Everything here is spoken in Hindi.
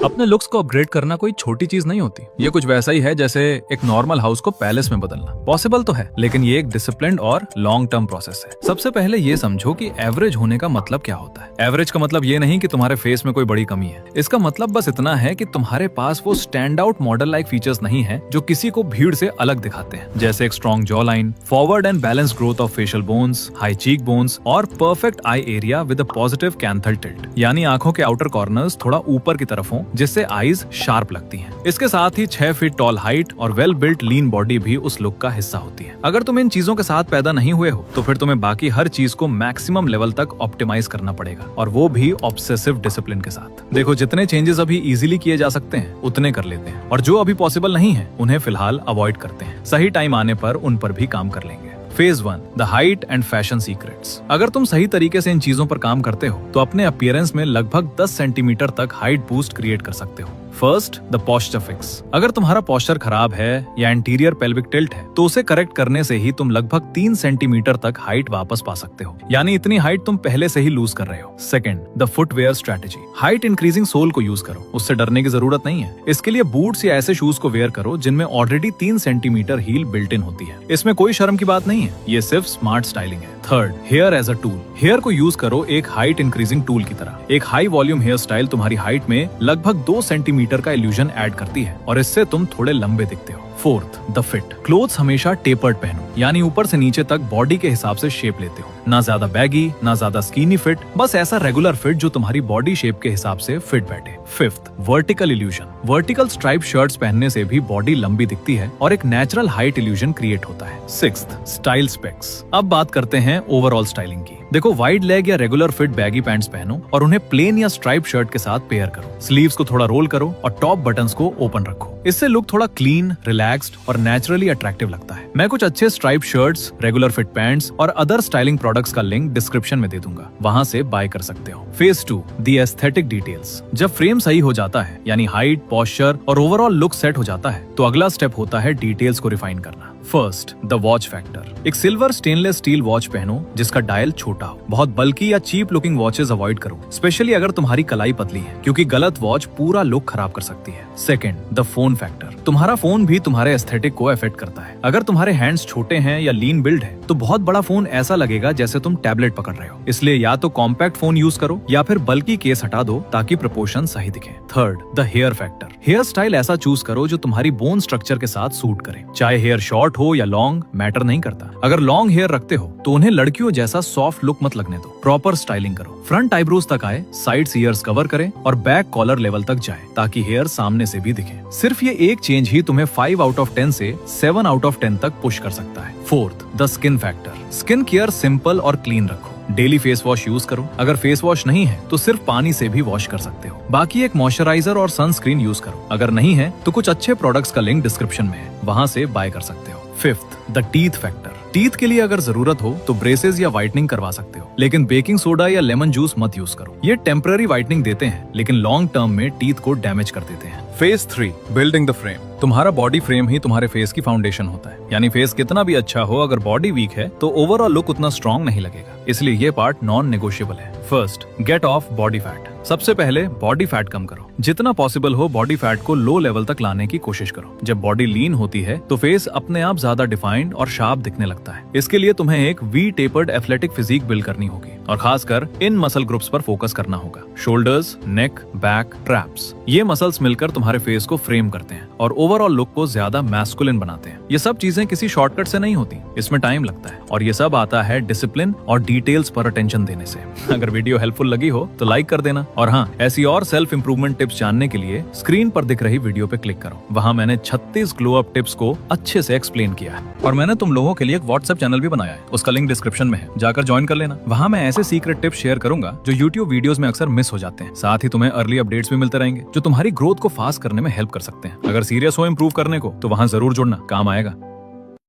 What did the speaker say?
अपने लुक्स को अपग्रेड करना कोई छोटी चीज नहीं होती। ये कुछ वैसा ही है जैसे एक नॉर्मल हाउस को पैलेस में बदलना। पॉसिबल तो है, लेकिन ये एक डिसिप्लिन्ड और लॉन्ग टर्म प्रोसेस है। सबसे पहले ये समझो कि एवरेज होने का मतलब क्या होता है। एवरेज का मतलब ये नहीं कि तुम्हारे फेस में कोई बड़ी कमी है। इसका मतलब बस इतना है कि तुम्हारे पास वो stand out model like features नहीं है जो किसी को भीड़ से अलग दिखाते हैं, जैसे एक strong jaw line, forward and balance growth of facial bones, high cheek bones और perfect eye area with a positive canthal tilt, यानी आंखों के आउटर कॉर्नर्स थोड़ा ऊपर की तरफ हों जिससे आईज शार्प लगती हैं। इसके साथ ही 6 फीट टॉल हाइट और वेल बिल्ट लीन बॉडी भी उस लुक का हिस्सा होती है। अगर तुम इन चीजों के साथ पैदा नहीं हुए हो तो फिर तुम्हें बाकी हर चीज को मैक्सिमम लेवल तक ऑप्टिमाइज करना पड़ेगा, और वो भी ऑब्सेसिव डिसिप्लिन के साथ। देखो, जितने चेंजेस अभी इजीली किए जा सकते हैं उतने कर लेते हैं, और जो अभी पॉसिबल नहीं है उन्हें फिलहाल अवॉइड करते हैं। सही टाइम आने पर उन पर भी काम कर लेंगे। Phase 1, the height and fashion secrets. अगर तुम सही तरीके से इन चीजों पर काम करते हो तो अपने अपीयरेंस में लगभग 10 सेंटीमीटर तक हाइट बूस्ट क्रिएट कर सकते हो। First, the posture fix. अगर तुम्हारा पोस्चर खराब है या एंटीरियर पेल्विक टिल्ट है तो उसे करेक्ट करने से ही तुम लगभग 3 सेंटीमीटर तक हाइट वापस पा सकते हो, यानी इतनी हाइट तुम पहले से ही लूज कर रहे हो। Second, the footwear strategy. Height increasing sole को यूज करो, उससे डरने की जरूरत नहीं है। इसके लिए बूट्स या ऐसे शूज को वेयर करो जिनमें already 3 centimetre heel built in होती है। इसमें कोई शर्म की बात नहीं है, ये सिर्फ स्मार्ट स्टाइलिंग है। Third, hair as a tool. Hair को यूज करो एक हाइट इंक्रीजिंग टूल की तरह। एक हाई वॉल्यूम हेयर स्टाइल तुम्हारी हाइट में लगभग 2 सेंटीमीटर का इल्यूजन ऐड करती है, और इससे तुम थोड़े लंबे दिखते हो। Fourth, the fit. क्लोथ्स हमेशा टेपर्ड पहनो, यानी ऊपर से नीचे तक बॉडी के हिसाब से शेप लेते हो। ना ज्यादा बैगी, ना ज्यादा स्कीनी फिट, बस ऐसा रेगुलर फिट जो तुम्हारी बॉडी शेप के हिसाब से फिट बैठे। Fifth, vertical illusion. Vertical stripe shirts पहनने से भी बॉडी लंबी दिखती है और एक नेचुरल हाइट इल्यूजन क्रिएट होता है। Sixth, style specs. अब बात करते हैं ओवरऑल स्टाइलिंग की। देखो, वाइड लेग या रेगुलर फिट बैगी पैंट्स पहनो और उन्हें प्लेन या स्ट्राइप शर्ट के साथ पेयर करो। स्लीव्स को थोड़ा रोल करो और टॉप बटन्स को ओपन रखो। इससे लुक थोड़ा क्लीन, रिलैक्स्ड और नेचुरली अट्रैक्टिव लगता है। मैं कुछ अच्छे stripe shirts, regular fit pants और अदर स्टाइलिंग प्रोडक्ट्स का लिंक डिस्क्रिप्शन में दे दूंगा, वहां से बाय कर सकते हो। Phase 2, the aesthetic details. जब फ्रेम सही हो जाता है, यानी हाइट, पोस्चर और ओवरऑल लुक सेट हो जाता है, तो अगला स्टेप होता है डिटेल्स को रिफाइन करना। First, the watch factor. एक सिल्वर स्टेनलेस स्टील वॉच पहनो जिसका डायल छोटा हो। बहुत बल्कि या चीप लुकिंग वॉचेस अवॉइड करो, स्पेशली अगर तुम्हारी कलाई पतली है, क्योंकि गलत वॉच पूरा लुक खराब कर सकती है। Second, the phone factor. तुम्हारा फोन भी तुम्हारे एस्थेटिक को अफेक्ट करता है। अगर तुम्हारे हैंड्स छोटे हैं या लीन बिल्ड है तो बहुत बड़ा फोन ऐसा लगेगा जैसे तुम टैबलेट पकड़ रहे हो। इसलिए या तो कॉम्पैक्ट फोन यूज करो या फिर बल्कि केस हटा दो ताकि प्रोपोर्शन सही दिखे। Third, the hair factor. Hair style ऐसा चूज करो जो तुम्हारी बोन स्ट्रक्चर के साथ सूट करे। चाहे हेयर शॉर्ट हो या लॉन्ग, मैटर नहीं करता। अगर लॉन्ग हेयर रखते हो तो उन्हें लड़कियों जैसा सॉफ्ट लुक मत लगने दो। प्रॉपर स्टाइलिंग करो, फ्रंट आईब्रोज तक आए, साइड्स ईयर्स कवर करे और बैक कॉलर लेवल तक जाए ताकि हेयर सामने से भी दिखे। सिर्फ ये एक चेंज ही तुम्हें 5 आउट ऑफ 10 से 7 आउट ऑफ 10 तक पुश कर सकता है। Fourth, the skin factor. Skin care simple और क्लीन रखो। डेली फेस वॉश यूज करो। अगर फेस वॉश नहीं है तो सिर्फ पानी से भी वॉश कर सकते हो। बाकी एक मॉइस्चराइजर और सनस्क्रीन यूज करो। अगर नहीं है तो कुछ अच्छे प्रोडक्ट्स का लिंक डिस्क्रिप्शन में है, वहां से बाय कर सकते हो। Fifth, the teeth factor. Teeth के लिए अगर जरूरत हो तो ब्रेसेस या व्हाइटनिंग करवा सकते हो, लेकिन बेकिंग सोडा या लेमन जूस मत यूज करो। ये टेम्पररी व्हाइटनिंग देते हैं लेकिन लॉन्ग टर्म में टीथ को डैमेज कर देते हैं। Phase 3, building the frame. तुम्हारा बॉडी फ्रेम ही तुम्हारे फेस की फाउंडेशन होता है, यानी फेस कितना भी अच्छा हो, अगर बॉडी वीक है तो ओवरऑल लुक उतना स्ट्रॉन्ग नहीं लगेगा। इसलिए ये पार्ट नॉन नेगोशिएबल है। First, get off body fat. सबसे पहले बॉडी फैट कम करो। जितना पॉसिबल हो बॉडी फैट को लो लेवल तक लाने की कोशिश करो। जब बॉडी लीन होती है तो फेस अपने आप ज्यादा डिफाइंड और शार्प दिखने लगता है। इसके लिए तुम्हें एक V tapered athletic physique build करनी होगी और खासकर इन मसल ग्रुप्स पर फोकस करना होगा। Shoulders, neck, back, traps. ये मसल्स मिलकर तुम्हारे फेस को फ्रेम करते हैं और ओवरऑल लुक को ज्यादा मैस्कुलिन बनाते हैं। ये सब चीजें किसी शॉर्टकट से नहीं होती, इसमें टाइम लगता है, और ये सब आता है डिसिप्लिन और डिटेल्स पर अटेंशन देने से। अगर वीडियो हेल्पफुल लगी हो तो लाइक कर देना, और हाँ, ऐसी और सेल्फ इंप्रूवमेंट टिप्स जानने के लिए स्क्रीन पर दिख रही वीडियो पे क्लिक करो। वहाँ मैंने 36 ग्लो अप टिप्स को अच्छे से एक्सप्लेन किया है, और मैंने तुम लोगों के लिए एक व्हाट्सएप चैनल भी बनाया है, उसका लिंक डिस्क्रिप्शन में है, जाकर ज्वाइन कर लेना। वहाँ मैं ऐसे सीक्रेट टिप्स शेयर करूंगा जो यूट्यूब वीडियोस में अक्सर मिस हो जाते हैं। साथ ही तुम्हें अर्ली अपडेट्स भी मिलते रहेंगे जो तुम्हारी ग्रोथ को फास्ट करने में हेल्प कर सकते हैं। अगर सीरियस हो इंप्रूव करने को तो वहाँ जरूर जुड़ना, काम आएगा।